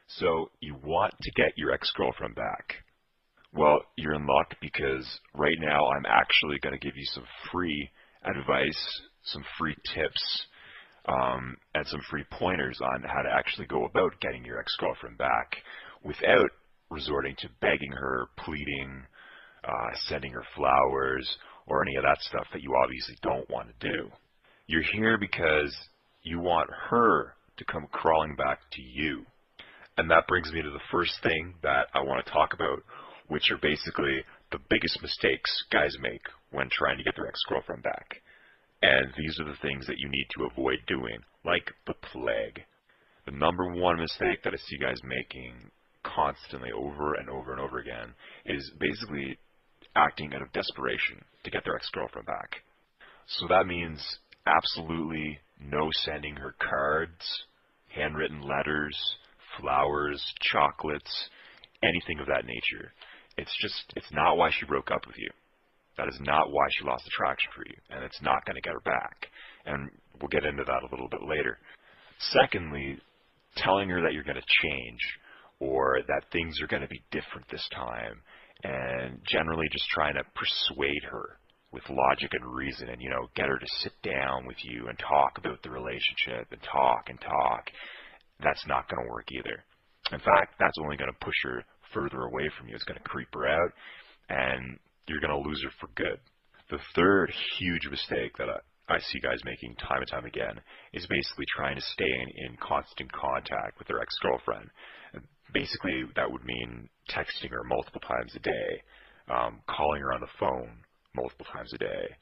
So you want to get your ex-girlfriend back. Well, you're in luck because right now I'm actually going to give you some free advice, some free tips, and some free pointers on how to actually go about getting your ex-girlfriend back without resorting to begging her, pleading, sending her flowers, or any of that stuff that you obviously don't want to do. You're here because you want her to come crawling back to you. And that brings me to the first thing that I want to talk about, which are basically the biggest mistakes guys make when trying to get their ex-girlfriend back. And these are the things that you need to avoid doing, like the plague. The number one mistake that I see guys making constantly over and over and over again is basically acting out of desperation to get their ex-girlfriend back. So that means absolutely no sending her cards, handwritten letters, flowers, chocolates, anything of that nature. It's not why she broke up with you. That is not why she lost attraction for you, and it's not going to get her back. And we'll get into that a little bit later. Secondly, telling her that you're going to change or that things are going to be different this time, and generally just trying to persuade her with logic and reason and, get her to sit down with you and talk about the relationship and talk and talk. That's not going to work either. In fact, that's only going to push her further away from you. It's going to creep her out, and you're going to lose her for good. The third huge mistake that I see guys making time and time again is basically trying to stay in constant contact with their ex-girlfriend. Basically, that would mean texting her multiple times a day, calling her on the phone multiple times a day,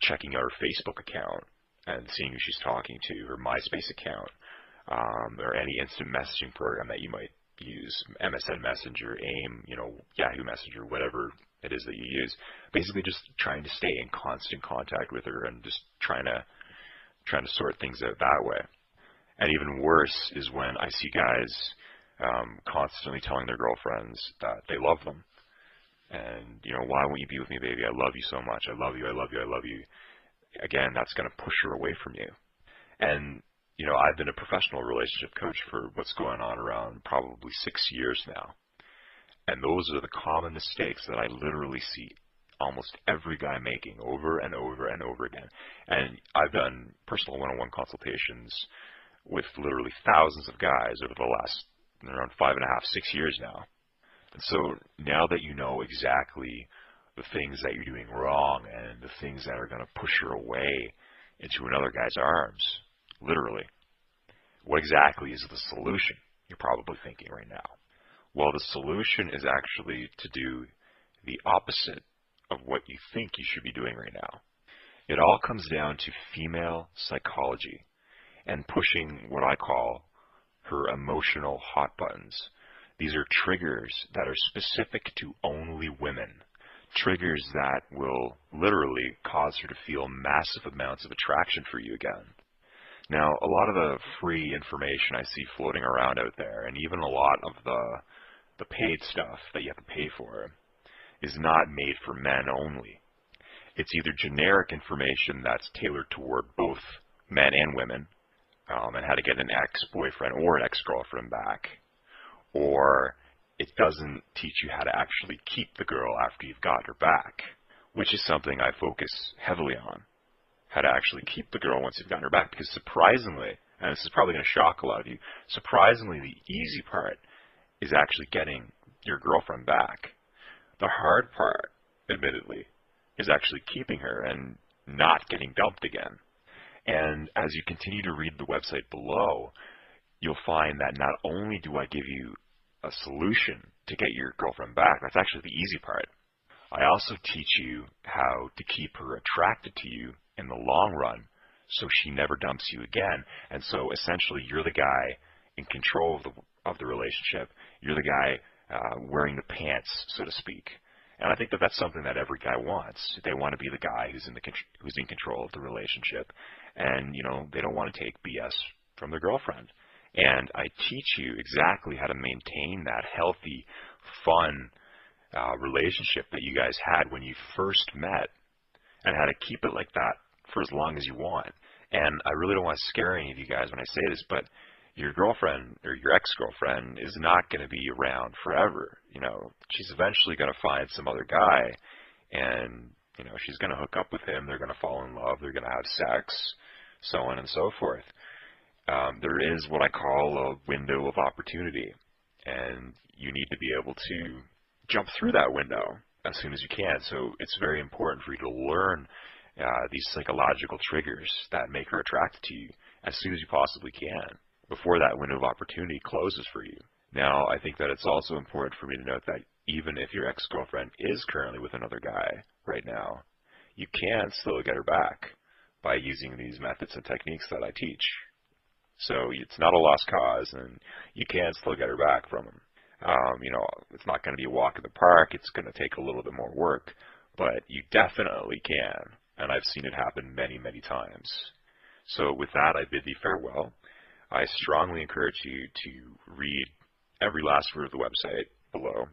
checking out her Facebook account and seeing who she's talking to, her MySpace account, or any instant messaging program that you might use, MSN Messenger, AIM, Yahoo Messenger, whatever it is that you use. Basically just trying to stay in constant contact with her and just trying to sort things out that way. And even worse is when I see guys constantly telling their girlfriends that they love them. And, why won't you be with me, baby? I love you so much. I love you, I love you, I love you. Again, that's going to push her away from you. And, I've been a professional relationship coach for what's going on around probably 6 years now. And those are the common mistakes that I literally see almost every guy making over and over and over again. And I've done personal one-on-one consultations with literally thousands of guys over the last around 5.5, 6 years now. And so now that you know exactly the things that you're doing wrong and the things that are going to push her away into another guy's arms, literally, what exactly is the solution? You're probably thinking right now. Well, the solution is actually to do the opposite of what you think you should be doing right now. It all comes down to female psychology and pushing what I call her emotional hot buttons. These are triggers that are specific to only women. Triggers that will literally cause her to feel massive amounts of attraction for you again. Now, a lot of the free information I see floating around out there, and even a lot of the paid stuff that you have to pay for, is not made for men only. It's either generic information that's tailored toward both men and women, and how to get an ex-boyfriend or an ex-girlfriend back, or it doesn't teach you how to actually keep the girl after you've got her back, which is something I focus heavily on, how to actually keep the girl once you've gotten her back, because surprisingly, and this is probably going to shock a lot of you, surprisingly the easy part is actually getting your girlfriend back. The hard part, admittedly, is actually keeping her and not getting dumped again. And as you continue to read the website below, you'll find that not only do I give you a solution to get your girlfriend back, that's actually the easy part, I also teach you how to keep her attracted to you in the long run so she never dumps you again. And so essentially you're the guy in control of the relationship. You're the guy wearing the pants, so to speak. And I think that that's something that every guy wants. They want to be the guy who's in control of the relationship, and they don't want to take BS from their girlfriend. And I teach you exactly how to maintain that healthy, fun relationship that you guys had when you first met, and how to keep it like that for as long as you want. And I really don't want to scare any of you guys when I say this, but your girlfriend or your ex-girlfriend is not going to be around forever. You know, she's eventually going to find some other guy, and you know, she's going to hook up with him. They're going to fall in love. They're going to have sex, so on and so forth. There is what I call a window of opportunity, and you need to be able to jump through that window as soon as you can. So it's very important for you to learn these psychological triggers that make her attracted to you as soon as you possibly can, before that window of opportunity closes for you. Now, I think that it's also important for me to note that even if your ex-girlfriend is currently with another guy right now, you can still get her back by using these methods and techniques that I teach. So it's not a lost cause, and you can still get her back from him. You know, it's not going to be a walk in the park. It's going to take a little bit more work, but you definitely can, and I've seen it happen many, many times. So with that, I bid thee farewell. I strongly encourage you to read every last word of the website below,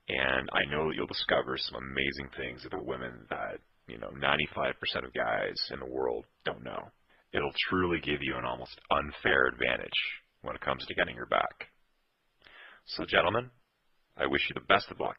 and I know that you'll discover some amazing things about women that, you know, 95% of guys in the world don't know. It'll truly give you an almost unfair advantage when it comes to getting her back. So, gentlemen, I wish you the best of luck.